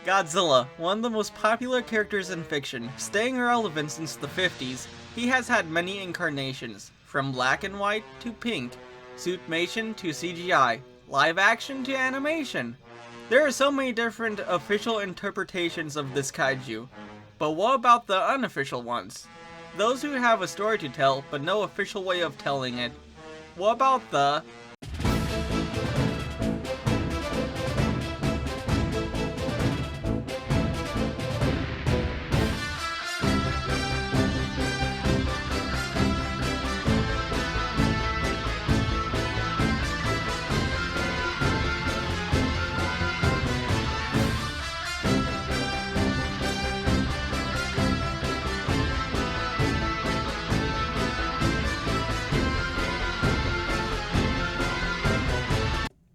Godzilla, one of the most popular characters in fiction, staying relevant since the 50s, he has had many incarnations, from black and white to pink, suitmation to CGI, live action to animation. There are so many different official interpretations of this kaiju, but what about the unofficial ones? Those who have a story to tell but no official way of telling it. What about the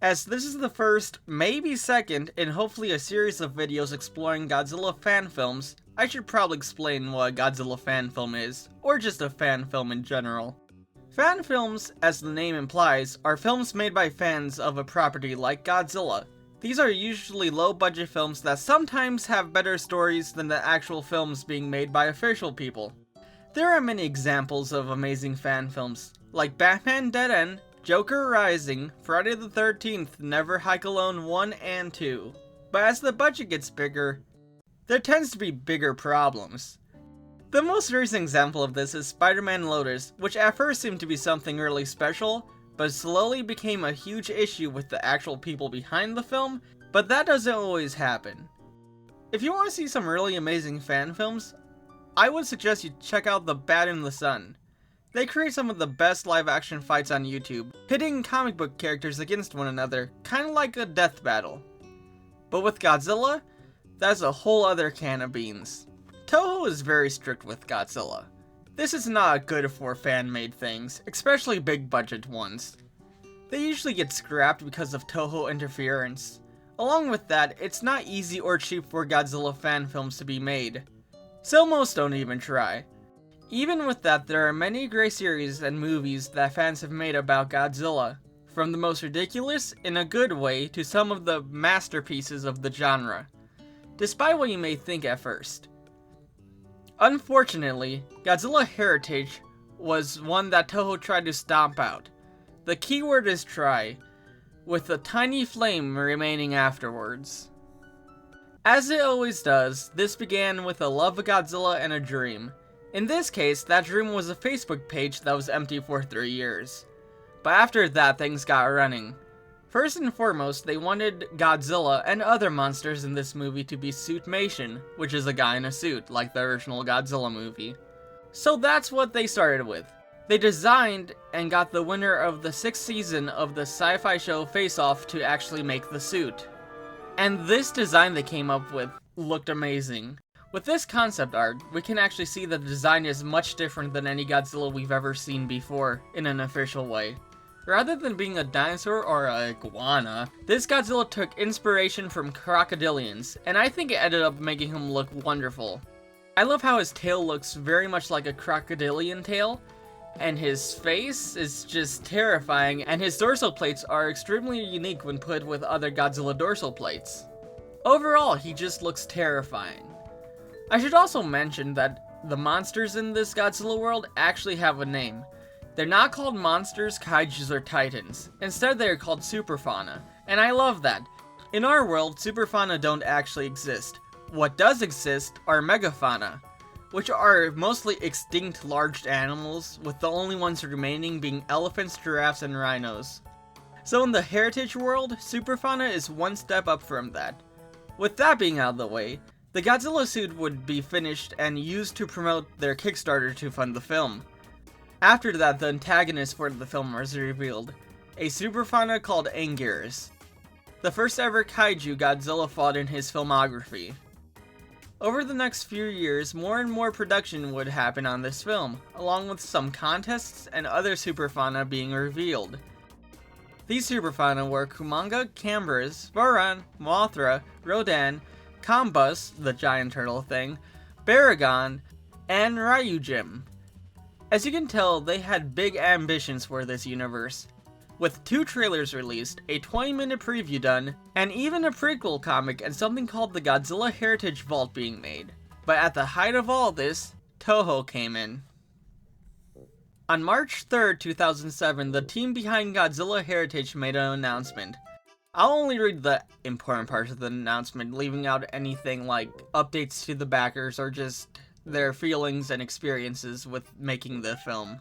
As this is the first, maybe second, in hopefully a series of videos exploring Godzilla fan films, I should probably explain what a Godzilla fan film is, or just a fan film in general. Fan films, as the name implies, are films made by fans of a property like Godzilla. These are usually low-budget films that sometimes have better stories than the actual films being made by official people. There are many examples of amazing fan films, like Batman Dead End, Joker Rising, Friday the 13th, Never Hike Alone 1 and 2. But as the budget gets bigger, there tends to be bigger problems. The most recent example of this is Spider-Man Lotus, which at first seemed to be something really special, but slowly became a huge issue with the actual people behind the film, but that doesn't always happen. If you want to see some really amazing fan films, I would suggest you check out The Bat in the Sun. They create some of the best live-action fights on YouTube, pitting comic book characters against one another, kinda like a death battle. But with Godzilla, that's a whole other can of beans. Toho is very strict with Godzilla. This is not good for fan-made things, especially big-budget ones. They usually get scrapped because of Toho interference. Along with that, it's not easy or cheap for Godzilla fan films to be made, so most don't even try. Even with that, there are many great series and movies that fans have made about Godzilla, from the most ridiculous, in a good way, to some of the masterpieces of the genre, despite what you may think at first. Unfortunately, Godzilla Heritage was one that Toho tried to stomp out. The keyword is try, with a tiny flame remaining afterwards. As it always does, this began with a love of Godzilla and a dream. In this case, that dream was a Facebook page that was empty for 3 years. But after that, things got running. First and foremost, they wanted Godzilla and other monsters in this movie to be suitmation, which is a guy in a suit, like the original Godzilla movie. So that's what they started with. They designed and got the winner of the 6th season of the sci-fi show Face Off to actually make the suit. And this design they came up with looked amazing. With this concept art, we can actually see that the design is much different than any Godzilla we've ever seen before, in an official way. Rather than being a dinosaur or a iguana, this Godzilla took inspiration from crocodilians, and I think it ended up making him look wonderful. I love how his tail looks very much like a crocodilian tail, and his face is just terrifying, and his dorsal plates are extremely unique when put with other Godzilla dorsal plates. Overall, he just looks terrifying. I should also mention that the monsters in this Godzilla world actually have a name. They're not called monsters, kaijus, or titans. Instead, they are called superfauna, and I love that. In our world, superfauna don't actually exist. What does exist are megafauna, which are mostly extinct large animals, with the only ones remaining being elephants, giraffes, and rhinos. So in the heritage world, superfauna is one step up from that. With that being out of the way, the Godzilla suit would be finished and used to promote their Kickstarter to fund the film. After that, the antagonist for the film was revealed, a superfauna called Anguirus, the first ever kaiju Godzilla fought in his filmography. Over the next few years, more and more production would happen on this film, along with some contests and other superfauna being revealed. These superfauna were Kumanga, Cambras, Varan, Mothra, Rodan, Combus, the giant turtle thing, Baragon, and Ryujin. As you can tell, they had big ambitions for this universe. with 2 trailers released, a 20-minute preview done, and even a prequel comic and something called the Godzilla Heritage Vault being made. But at the height of all this, Toho came in. On March 3rd, 2007, the team behind Godzilla Heritage made an announcement. I'll only read the important parts of the announcement, leaving out anything like updates to the backers or just their feelings and experiences with making the film.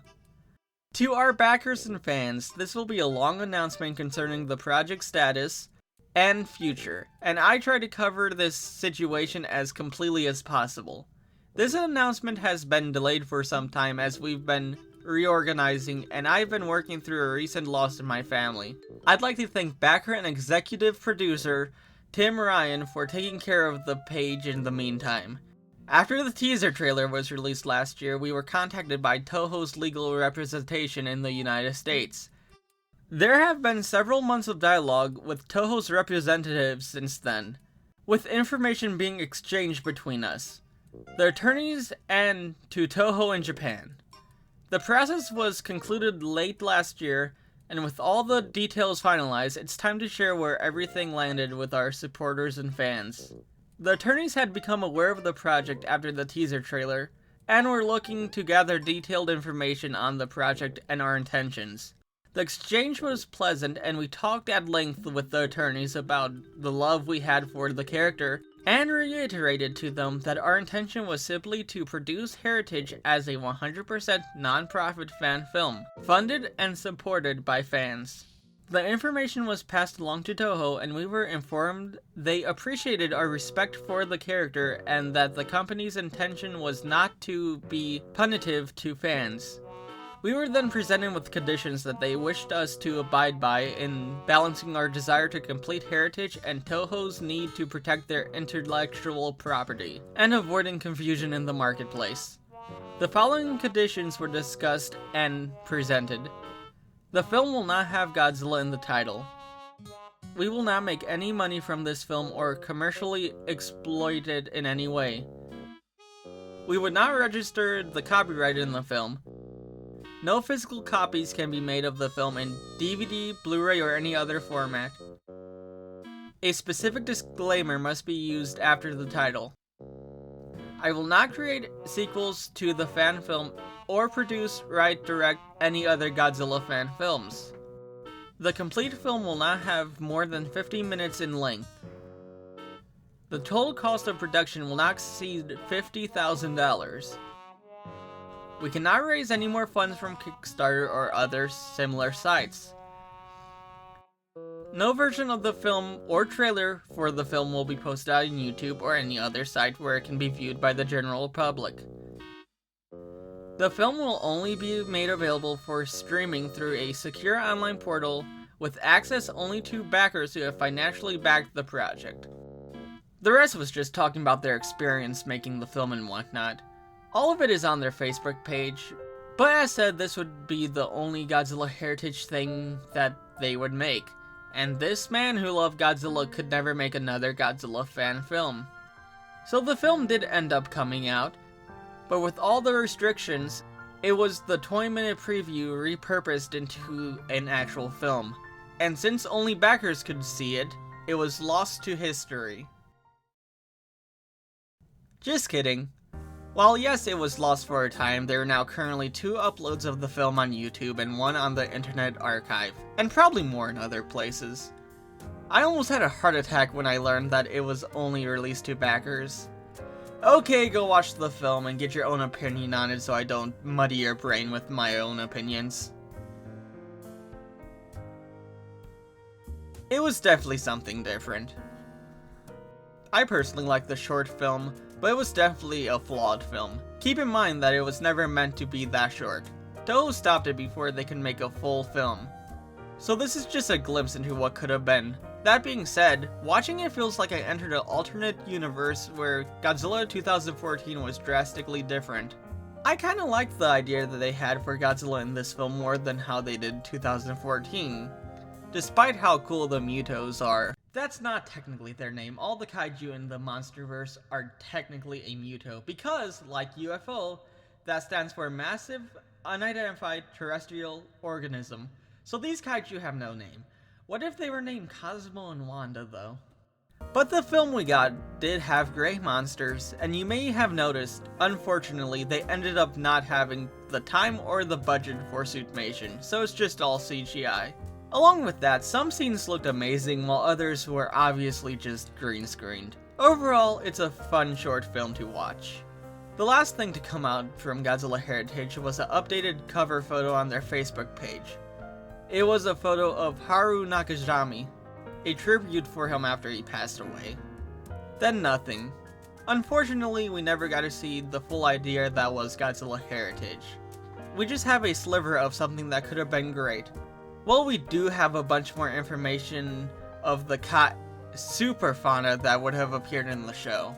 To our backers and fans, this will be a long announcement concerning the project status and future, and I try to cover this situation as completely as possible. This announcement has been delayed for some time as we've been reorganizing, and I've been working through a recent loss in my family. I'd like to thank backer and executive producer Tim Ryan for taking care of the page in the meantime. After the teaser trailer was released last year, we were contacted by Toho's legal representation in the United States. There have been several months of dialogue with Toho's representatives since then, with information being exchanged between us, the attorneys, and to Toho in Japan. The process was concluded late last year, and with all the details finalized, it's time to share where everything landed with our supporters and fans. The attorneys had become aware of the project after the teaser trailer, and were looking to gather detailed information on the project and our intentions. The exchange was pleasant, and we talked at length with the attorneys about the love we had for the character, and reiterated to them that our intention was simply to produce Heritage as a 100% non-profit fan film, funded and supported by fans. The information was passed along to Toho, and we were informed they appreciated our respect for the character and that the company's intention was not to be punitive to fans. We were then presented with conditions that they wished us to abide by in balancing our desire to complete Heritage and Toho's need to protect their intellectual property, and avoiding confusion in the marketplace. The following conditions were discussed and presented. The film will not have Godzilla in the title. We will not make any money from this film or commercially exploit it in any way. We would not register the copyright in the film. No physical copies can be made of the film in DVD, Blu-ray, or any other format. A specific disclaimer must be used after the title. I will not create sequels to the fan film or produce, write, direct any other Godzilla fan films. The complete film will not have more than 50 minutes in length. The total cost of production will not exceed $50,000. We cannot raise any more funds from Kickstarter or other similar sites. No version of the film or trailer for the film will be posted on YouTube or any other site where it can be viewed by the general public. The film will only be made available for streaming through a secure online portal with access only to backers who have financially backed the project. The rest was just talking about their experience making the film and whatnot. All of it is on their Facebook page, but as said, this would be the only Godzilla Heritage thing that they would make, and this man who loved Godzilla could never make another Godzilla fan film. So the film did end up coming out, but with all the restrictions, it was the 20-minute preview repurposed into an actual film, and since only backers could see it, it was lost to history. Just kidding. While yes, it was lost for a time, there are now currently 2 uploads of the film on YouTube and 1 on the Internet Archive, and probably more in other places. I almost had a heart attack when I learned that it was only released to backers. Okay, go watch the film and get your own opinion on it so I don't muddy your brain with my own opinions. It was definitely something different. I personally like the short film, but it was definitely a flawed film. Keep in mind that it was never meant to be that short. Toho stopped it before they could make a full film. So this is just a glimpse into what could have been. That being said, watching it feels like I entered an alternate universe where Godzilla 2014 was drastically different. I kinda liked the idea that they had for Godzilla in this film more than how they did 2014. Despite how cool the Mutos are. That's not technically their name. All the kaiju in the Monsterverse are technically a Muto, because, like UFO, that stands for Massive Unidentified Terrestrial Organism. So these kaiju have no name. What if they were named Cosmo and Wanda, though? But the film we got did have great monsters, and you may have noticed, unfortunately, they ended up not having the time or the budget for suitmation, so it's just all CGI. Along with that, some scenes looked amazing while others were obviously just green screened. Overall, it's a fun short film to watch. The last thing to come out from Godzilla Heritage was an updated cover photo on their Facebook page. It was a photo of Haru Nakajami, a tribute for him after he passed away. Then nothing. Unfortunately, we never got to see the full idea that was Godzilla Heritage. We just have a sliver of something that could have been great. While we do have a bunch more information of the super fauna that would have appeared in the show.